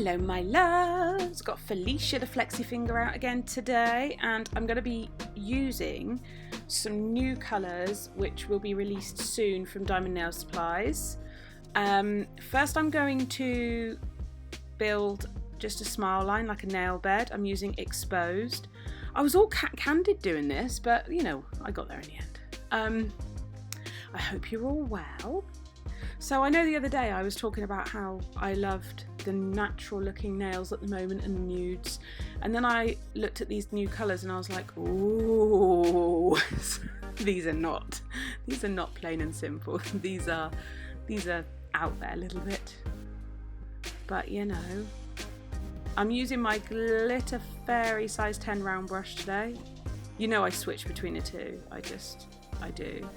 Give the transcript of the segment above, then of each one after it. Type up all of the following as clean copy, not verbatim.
Hello my loves, got Felicia the flexi finger out again today, and I'm going to be using some new colours which will be released soon from Diamond Nail Supplies. First I'm going to build just a smile line like a nail bed. I'm using Exposed. I was all candid doing this, but you know, I got there in the end. I hope you're all well. So I know the other day I was talking about how I loved the natural looking nails at the moment and the nudes, and then I looked at these new colours and I was like, ooh, these are not plain and simple. These are out there a little bit, but you know, I'm using my Glitter Fairy size 10 round brush today. You know I switch between the two, I do.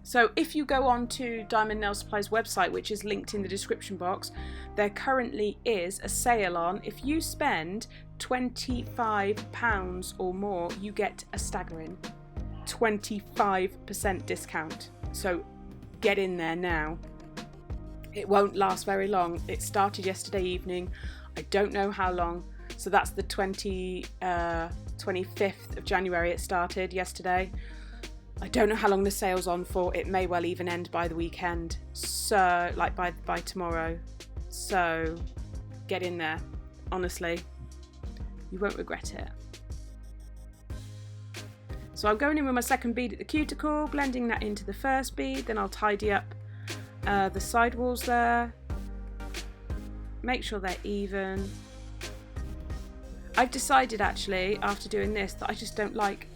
So if you go on to Diamond Nail Supplies website, which is linked in the description box, there currently is a sale on. If you spend £25 or more, you get a staggering 25% discount. So get in there now. It won't last very long. It started yesterday evening. I don't know how long. So that's the 25th of January it started yesterday. I don't know how long the sale's on for. It may well even end by the weekend. So, like by tomorrow. So, get in there. Honestly, you won't regret it. So I'm going in with my second bead at the cuticle, blending that into the first bead. Then I'll tidy up the side walls there. Make sure they're even. I've decided actually after doing this that I just don't like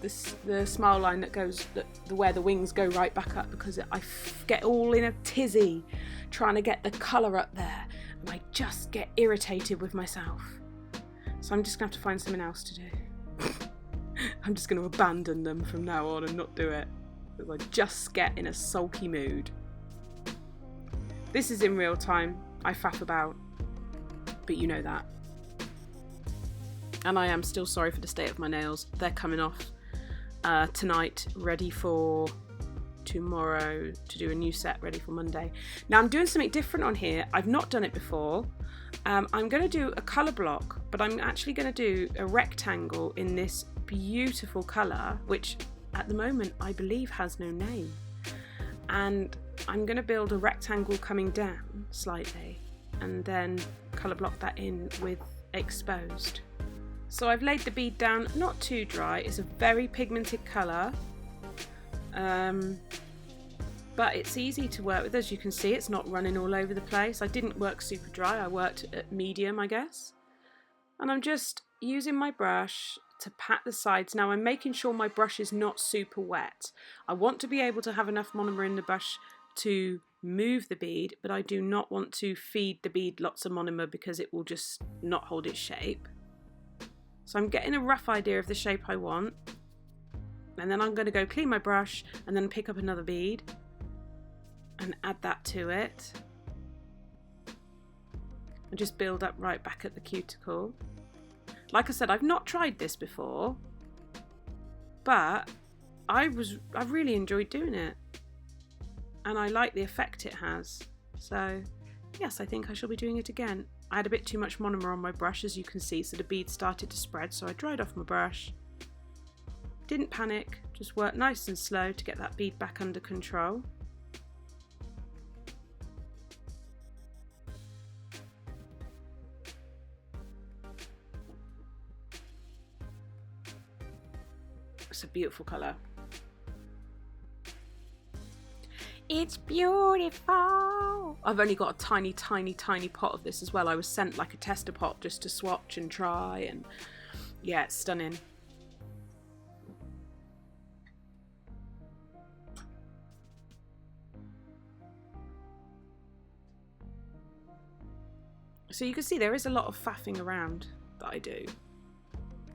the smile line that goes where the wings go right back up, because I get all in a tizzy trying to get the colour up there and I just get irritated with myself. So I'm just going to have to find something else to do. I'm just going to abandon them from now on and not do it, because I just get in a sulky mood. This is in real time. I faff about, but you know that. And I am still sorry for the state of my nails. They're coming off tonight, ready for tomorrow to do a new set, ready for Monday. Now I'm doing something different on here. I've not done it before. I'm going to do a colour block, but I'm actually going to do a rectangle in this beautiful colour, which at the moment I believe has no name. And I'm going to build a rectangle coming down slightly and then colour block that in with Exposed. So I've laid the bead down, not too dry. It's a very pigmented colour, but it's easy to work with. As you can see, it's not running all over the place. I didn't work super dry, I worked at medium, I guess. And I'm just using my brush to pat the sides. Now I'm making sure my brush is not super wet. I want to be able to have enough monomer in the brush to move the bead, but I do not want to feed the bead lots of monomer because it will just not hold its shape. So I'm getting a rough idea of the shape I want, and then I'm going to go clean my brush and then pick up another bead and add that to it and just build up right back at the cuticle. Like I said, I've not tried this before, but I really enjoyed doing it and I like the effect it has. So yes, I think I shall be doing it again. I had a bit too much monomer on my brush, as you can see, so the bead started to spread, so I dried off my brush. Didn't panic, just worked nice and slow to get that bead back under control. It's a beautiful colour. It's beautiful. I've only got a tiny pot of this as well. I was sent like a tester pot just to swatch and try, and yeah, it's stunning. So you can see there is a lot of faffing around that I do,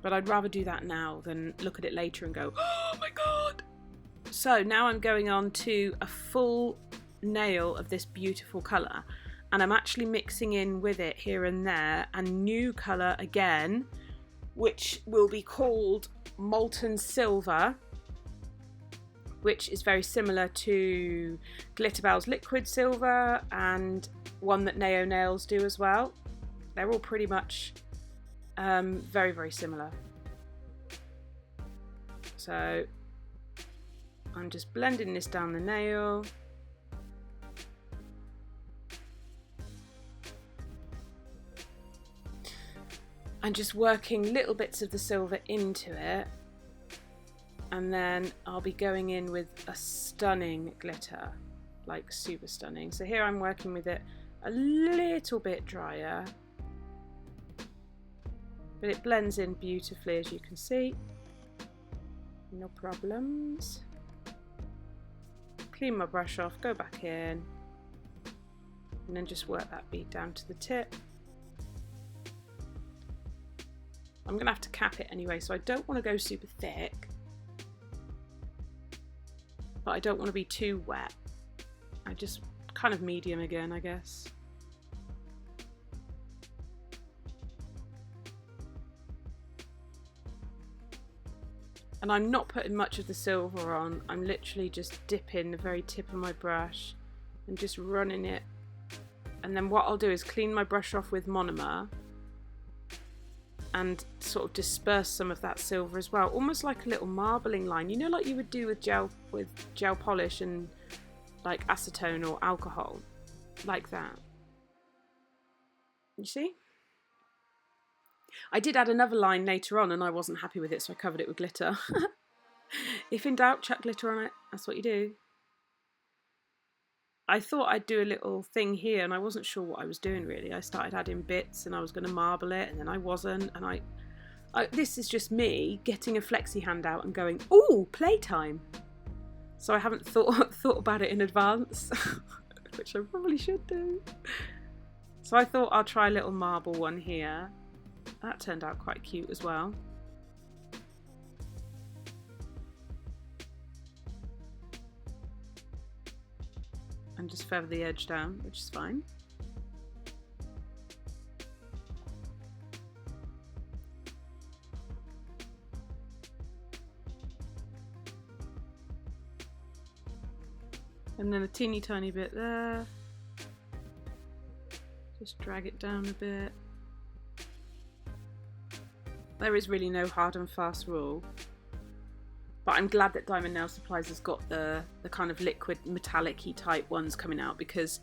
but I'd rather do that now than look at it later and go, oh my god. So now I'm going on to a full nail of this beautiful colour, and I'm actually mixing in with it here and there a new colour again, which will be called Molten Silver. which is very similar to Glitterbell's liquid silver and one that Nao Nails do as well. They're all pretty much very, very similar. So I'm just blending this down the nail. And just working little bits of the silver into it. And then I'll be going in with a stunning glitter, like super stunning. So here I'm working with it a little bit drier, but it blends in beautifully, as you can see. No problems. Clean my brush off, go back in, and then just work that bead down to the tip. I'm gonna have to cap it anyway, so I don't want to go super thick, but I don't want to be too wet. I just kind of medium again, I guess. And I'm not putting much of the silver on. I'm literally just dipping the very tip of my brush and just running it. And then what I'll do is clean my brush off with monomer and sort of disperse some of that silver as well, almost like a little marbling line, you know, like you would do with gel polish and like acetone or alcohol, like that. You see? I did add another line later on and I wasn't happy with it, so I covered it with glitter. If in doubt, chuck glitter on it. That's what you do. I thought I'd do a little thing here and I wasn't sure what I was doing really. I started adding bits and I was going to marble it and then I wasn't, and I this is just me getting a flexi hand out and going, ooh, playtime. So I haven't thought about it in advance, which I probably should do. So I thought I'll try a little marble one here. That turned out quite cute as well. And just feather the edge down, which is fine. And then a teeny tiny bit there. Just drag it down a bit. There is really no hard and fast rule, but I'm glad that Diamond Nail Supplies has got the kind of liquid metallic-y type ones coming out, because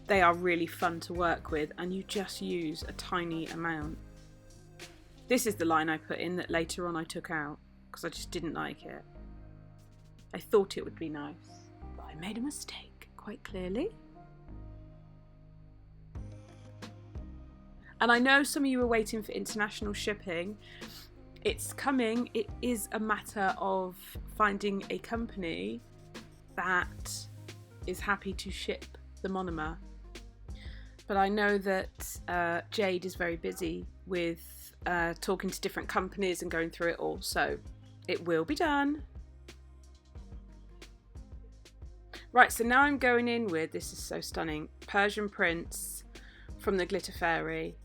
they are really fun to work with and you just use a tiny amount. This is the line I put in that later on I took out because I just didn't like it. I thought it would be nice, but I made a mistake, quite clearly. And I know some of you are waiting for international shipping. It's coming. It is a matter of finding a company that is happy to ship the monomer. But I know that Jade is very busy with talking to different companies and going through it all, so it will be done. Right, so now I'm going in with, this is so stunning, Persian Prince from the Glitter Fairy.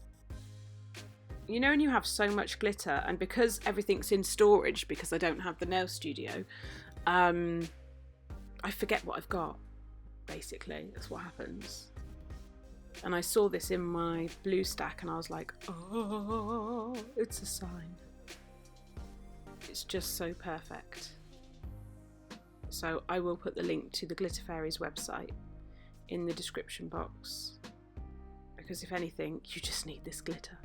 You know when you have so much glitter, and because everything's in storage because I don't have the nail studio, I forget what I've got, basically. That's what happens. And I saw this in my blue stack and I was like, oh, it's a sign. It's just so perfect. So I will put the link to the Glitter Fairy's website in the description box, because if anything, you just need this glitter.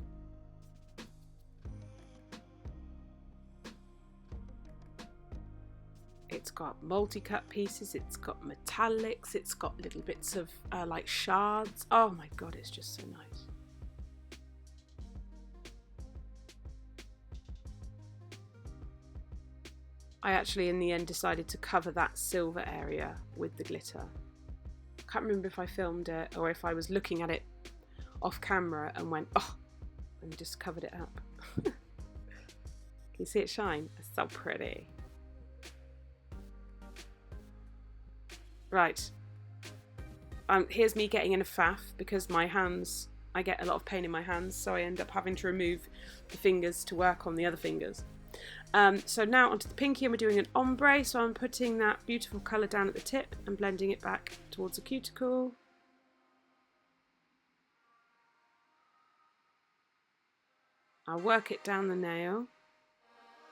It's got multi-cut pieces, it's got metallics, it's got little bits of like shards. Oh my god, it's just so nice. I actually in the end decided to cover that silver area with the glitter. I can't remember if I filmed it or if I was looking at it off camera and went, oh, and just covered it up. Can you see it shine? It's so pretty. Right, here's me getting in a faff because my hands, I get a lot of pain in my hands, so I end up having to remove the fingers to work on the other fingers. So now onto the pinky, and we're doing an ombre. So I'm putting that beautiful colour down at the tip and blending it back towards the cuticle. I'll work it down the nail.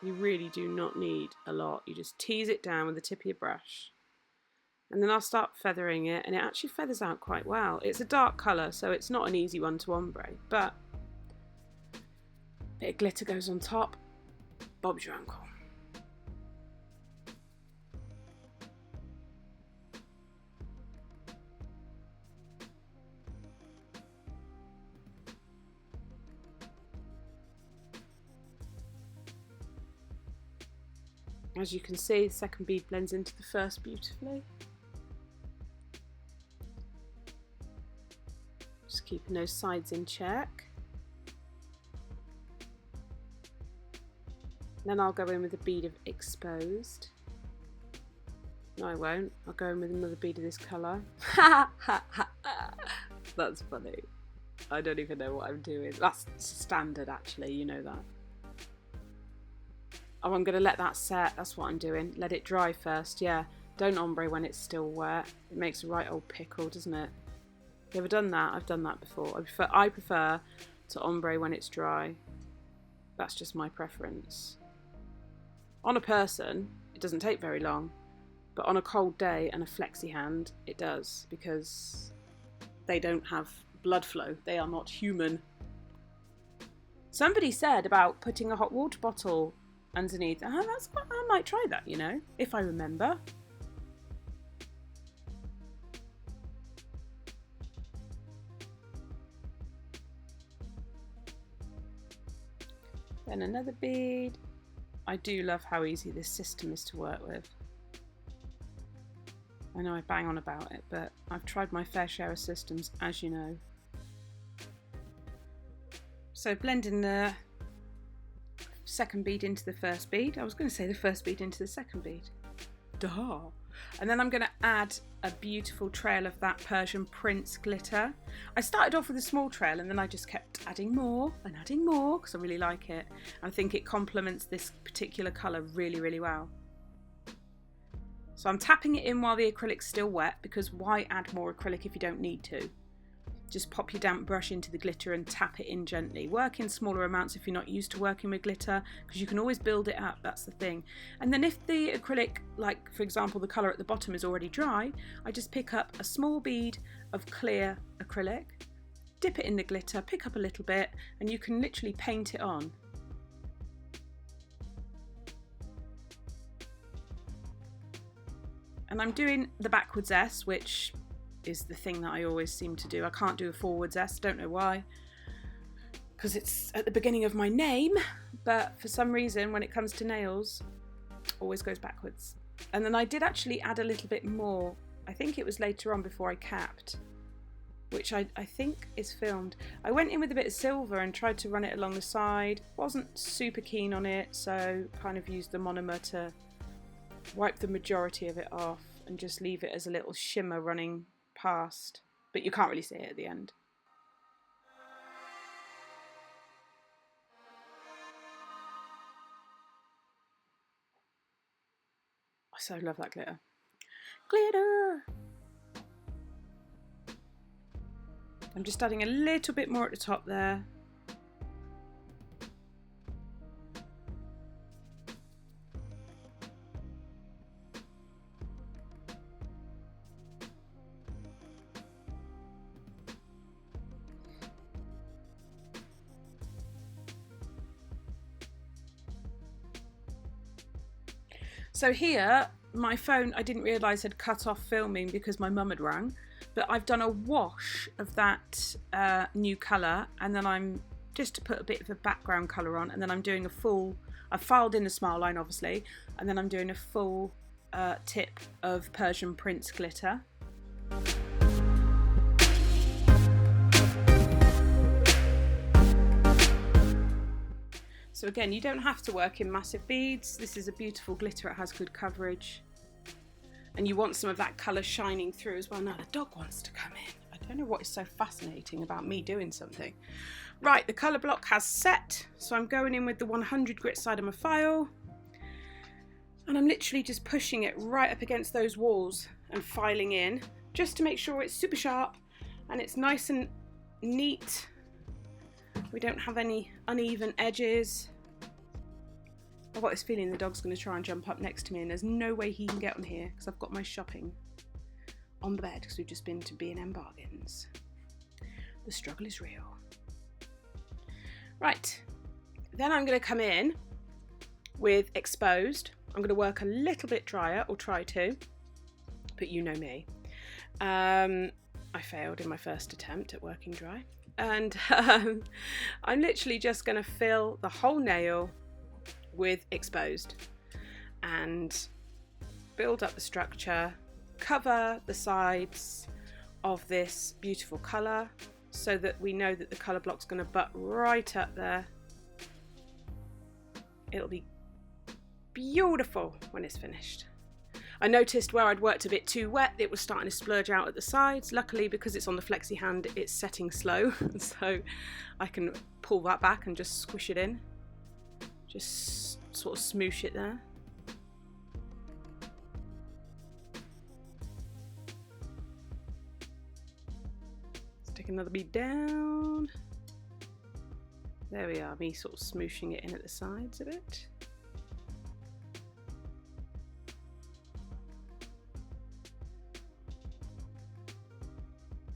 You really do not need a lot. You just tease it down with the tip of your brush. And then I'll start feathering it, and it actually feathers out quite well. It's a dark colour, so it's not an easy one to ombre, but a bit of glitter goes on top. Bob's your uncle. As you can see, the second bead blends into the first beautifully. Just keeping those sides in check. Then I'll go in with a bead of exposed. No, I won't. I'll go in with another bead of this colour. That's funny. I don't even know what I'm doing. That's standard, actually, you know that. Oh, I'm going to let that set. That's what I'm doing. Let it dry first, yeah. Don't ombre when it's still wet. It makes a right old pickle, doesn't it? You ever done that? I've done that before. I prefer to ombre when it's dry. That's just my preference. On a person, it doesn't take very long. But on a cold day and a flexi hand, it does. Because they don't have blood flow. They are not human. Somebody said about putting a hot water bottle underneath. I might try that, you know, if I remember. Then another bead. I do love how easy this system is to work with. I know I bang on about it, but I've tried my fair share of systems, as you know. So blending the second bead into the first bead. I was going to say the first bead into the second bead. Duh. And then I'm going to add a beautiful trail of that Persian Prince glitter. I started off with a small trail and then I just kept adding more and adding more because I really like it. I think it complements this particular colour really, really well. So I'm tapping it in while the acrylic's still wet, because why add more acrylic if you don't need to? Just pop your damp brush into the glitter and tap it in gently. Work in smaller amounts if you're not used to working with glitter, because you can always build it up, that's the thing. And then if the acrylic, like for example the colour at the bottom is already dry, I just pick up a small bead of clear acrylic, dip it in the glitter, pick up a little bit, and you can literally paint it on. And I'm doing the backwards S, which is the thing that I always seem to do. I can't do a forwards S, don't know why, because it's at the beginning of my name, but for some reason when it comes to nails, always goes backwards. And then I did actually add a little bit more. I think it was later on before I capped, which I think is filmed. I went in with a bit of silver and tried to run it along the side. Wasn't super keen on it, so kind of used the monomer to wipe the majority of it off and just leave it as a little shimmer running past, but you can't really see it at the end. I so love that glitter. Glitter! I'm just adding a little bit more at the top there. So here, my phone, I didn't realise had cut off filming because my mum had rang, but I've done a wash of that new colour, and then I'm just to put a bit of a background colour on, and then I'm doing a full, I've filed in the smile line obviously, and then I'm doing a full tip of Persian Prince glitter. So again, you don't have to work in massive beads. This is a beautiful glitter, it has good coverage. And you want some of that colour shining through as well. Now the dog wants to come in. I don't know what is so fascinating about me doing something. Right, the colour block has set. So I'm going in with the 100 grit side of my file. And I'm literally just pushing it right up against those walls and filing in, just to make sure it's super sharp and it's nice and neat. We don't have any uneven edges. I've got this feeling the dog's going to try and jump up next to me, and there's no way he can get on here because I've got my shopping on the bed because we've just been to B&M Bargains. The struggle is real. Right, then I'm going to come in with exposed. I'm going to work a little bit drier, or try to, but you know me. I failed in my first attempt at working dry, and I'm literally just going to fill the whole nail with exposed and build up the structure, cover the sides of this beautiful colour so that we know that the colour block's going to butt right up there. It'll be beautiful when it's finished. I noticed where I'd worked a bit too wet, it was starting to splurge out at the sides. Luckily, because it's on the flexi hand, it's setting slow, so I can pull that back and just squish it in. Just sort of smoosh it there. Stick another bead down. There we are, me sort of smooshing it in at the sides a bit.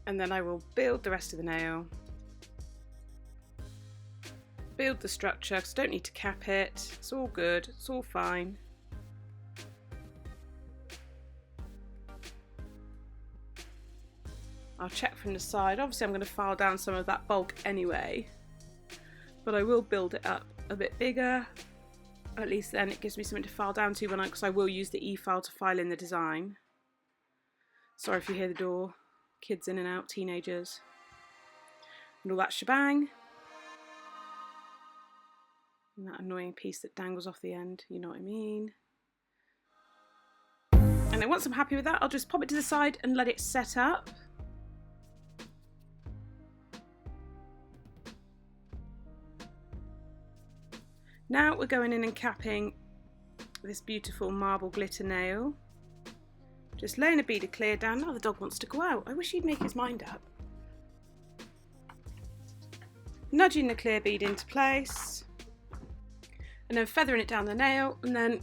And then I will build the rest of the nail. Build the structure, because I don't need to cap it. It's all good, it's all fine. I'll check from the side. Obviously I'm going to file down some of that bulk anyway, but I will build it up a bit bigger. At least then it gives me something to file down to, because I will use the E-file to file in the design. Sorry if you hear the door. Kids in and out, teenagers, and all that shebang. And that annoying piece that dangles off the end, you know what I mean. And then once I'm happy with that, I'll just pop it to the side and let it set up. Now we're going in and capping this beautiful marble glitter nail. Just laying a bead of clear down. Now the dog wants to go out. I wish he'd make his mind up. Nudging the clear bead into place. And then feathering it down the nail, and then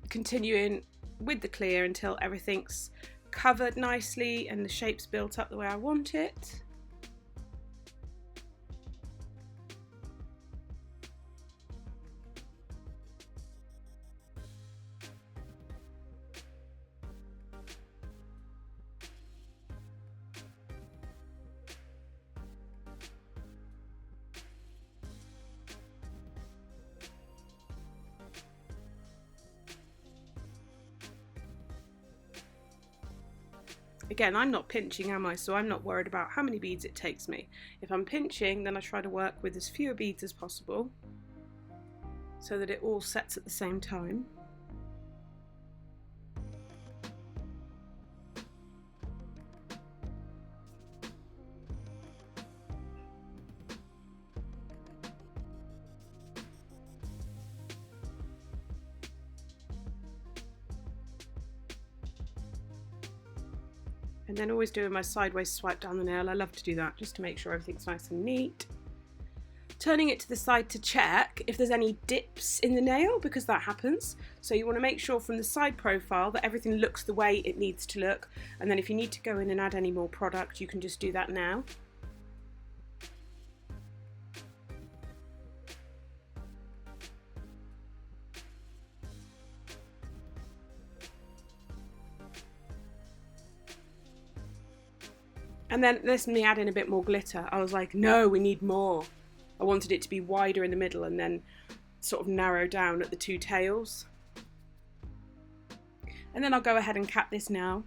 continuing with the clear until everything's covered nicely and the shape's built up the way I want it. Again, I'm not pinching, am I? So I'm not worried about how many beads it takes me. If I'm pinching, then I try to work with as fewer beads as possible so that it all sets at the same time. And then always doing my sideways swipe down the nail. I love to do that just to make sure everything's nice and neat. Turning it to the side to check if there's any dips in the nail, because that happens. So you want to make sure from the side profile that everything looks the way it needs to look. And then if you need to go in and add any more product, you can just do that now. And then this me adding a bit more glitter. I was like, no, we need more. I wanted it to be wider in the middle and then sort of narrow down at the two tails. And then I'll go ahead and cap this now.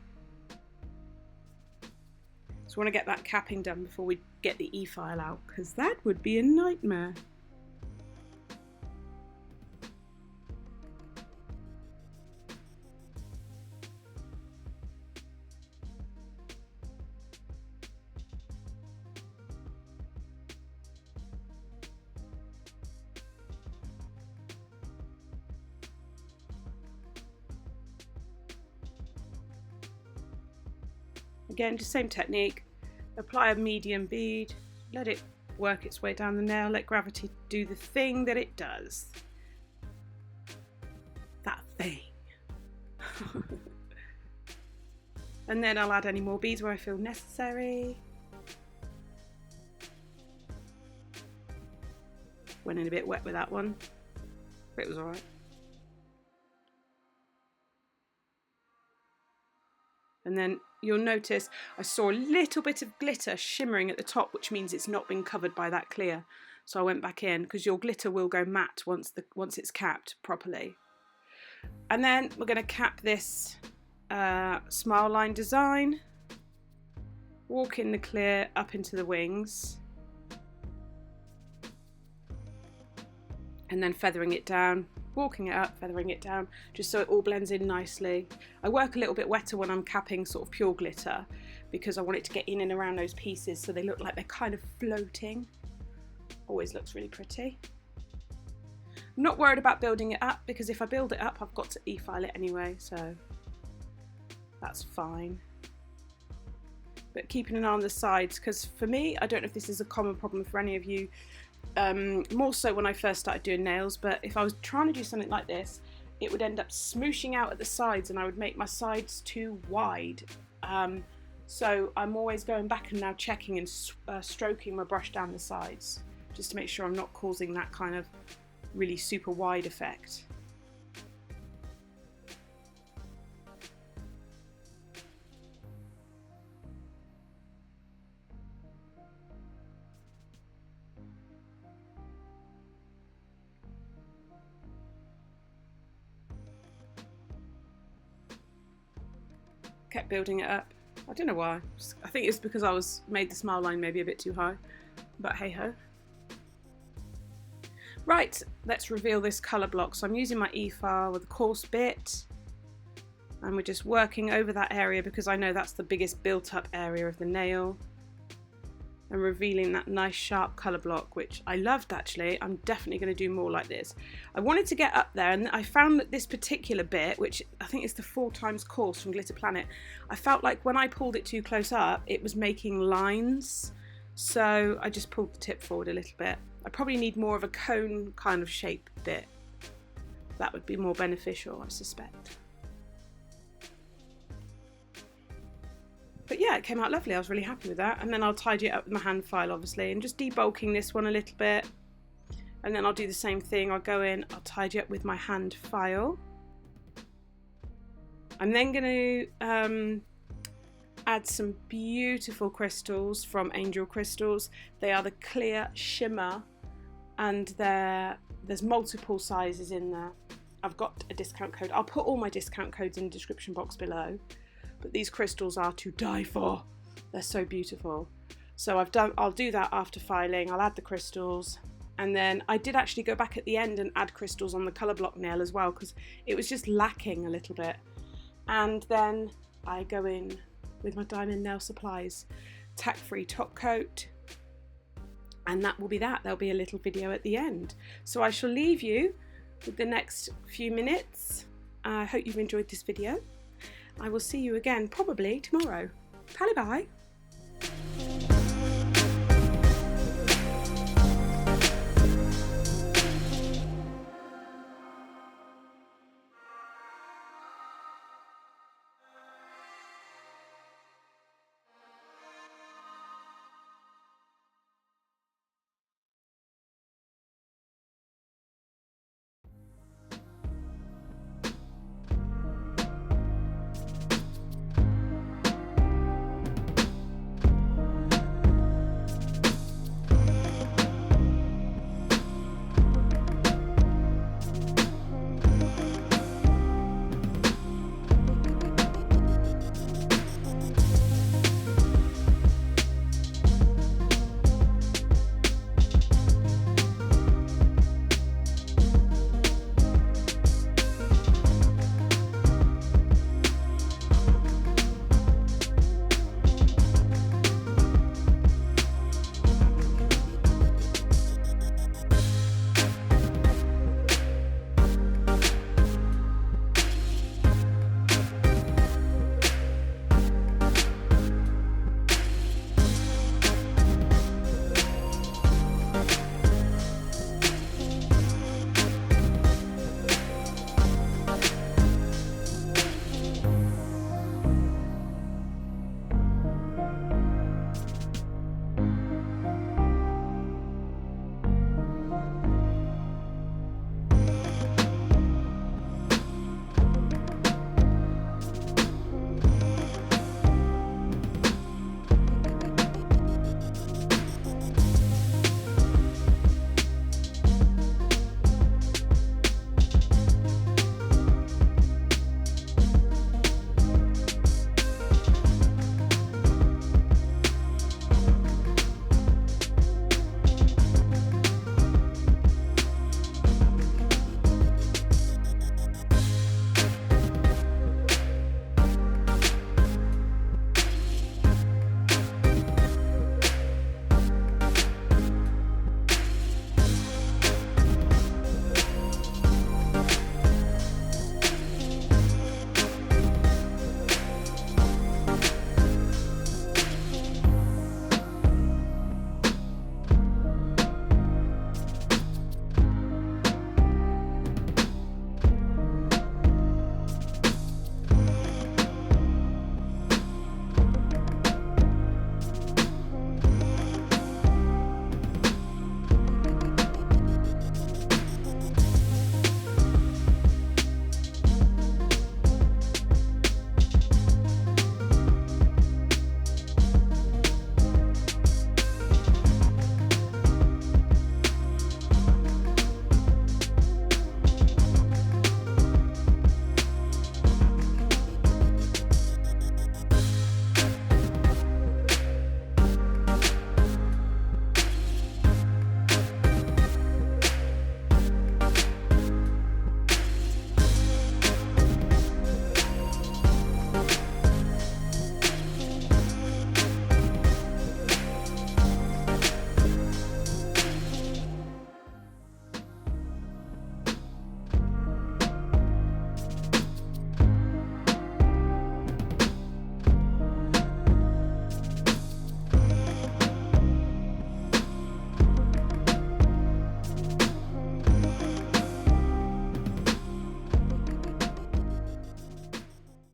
So I want to get that capping done before we get the E-file out, because that would be a nightmare. Again, just same technique. Apply a medium bead, let it work its way down the nail, let gravity do the thing that it does. That thing. And then I'll add any more beads where I feel necessary. Went in a bit wet with that one, but it was alright. And then you'll notice I saw a little bit of glitter shimmering at the top, which means it's not been covered by that clear. So I went back in, because your glitter will go matte once it's capped properly. And then we're going to cap this smile line design, walk in the clear up into the wings, and then feathering it down, walking it up, feathering it down, just so it all blends in nicely. I work a little bit wetter when I'm capping sort of pure glitter, because I want it to get in and around those pieces so they look like they're kind of floating. Always looks really pretty. I'm not worried about building it up, because if I build it up I've got to e-file it anyway, so that's fine. But keeping an eye on the sides, because for me, I don't know if this is a common problem for any of you, more so when I first started doing nails, but if I was trying to do something like this, it would end up smooshing out at the sides and I would make my sides too wide. So I'm always going back and now checking and stroking my brush down the sides, just to make sure I'm not causing that kind of really super wide effect. Kept building it up. I don't know why. I think it's because I made the smile line maybe a bit too high, but hey ho. Right, let's reveal this colour block. So I'm using my e-file with a coarse bit, and we're just working over that area because I know that's the biggest built up area of the nail, and revealing that nice sharp colour block, which I loved actually. I'm definitely going to do more like this. I wanted to get up there, and I found that this particular bit, which I think is the 4x coarse from Glitter Planet, I felt like when I pulled it too close up it was making lines, so I just pulled the tip forward a little bit. I probably need more of a cone kind of shape bit. That would be more beneficial, I suspect. But yeah, it came out lovely. I was really happy with that. And then I'll tidy it up with my hand file, obviously, and just debulking this one a little bit. And then I'll do the same thing. I'll go in, I'll tidy up with my hand file. I'm then going to add some beautiful crystals from Angel Crystals. They are the clear shimmer, and there's multiple sizes in there. I've got a discount code. I'll put all my discount codes in the description box below. But these crystals are to die for. They're so beautiful. So I'll do that after filing. I'll add the crystals, and then I did actually go back at the end and add crystals on the colour block nail as well, because it was just lacking a little bit. And then I go in with my Diamond Nail Supplies tack-free top coat, and that will be that. There'll be a little video at the end. So I shall leave you with the next few minutes. I hope you've enjoyed this video. I will see you again probably tomorrow. Bye bye.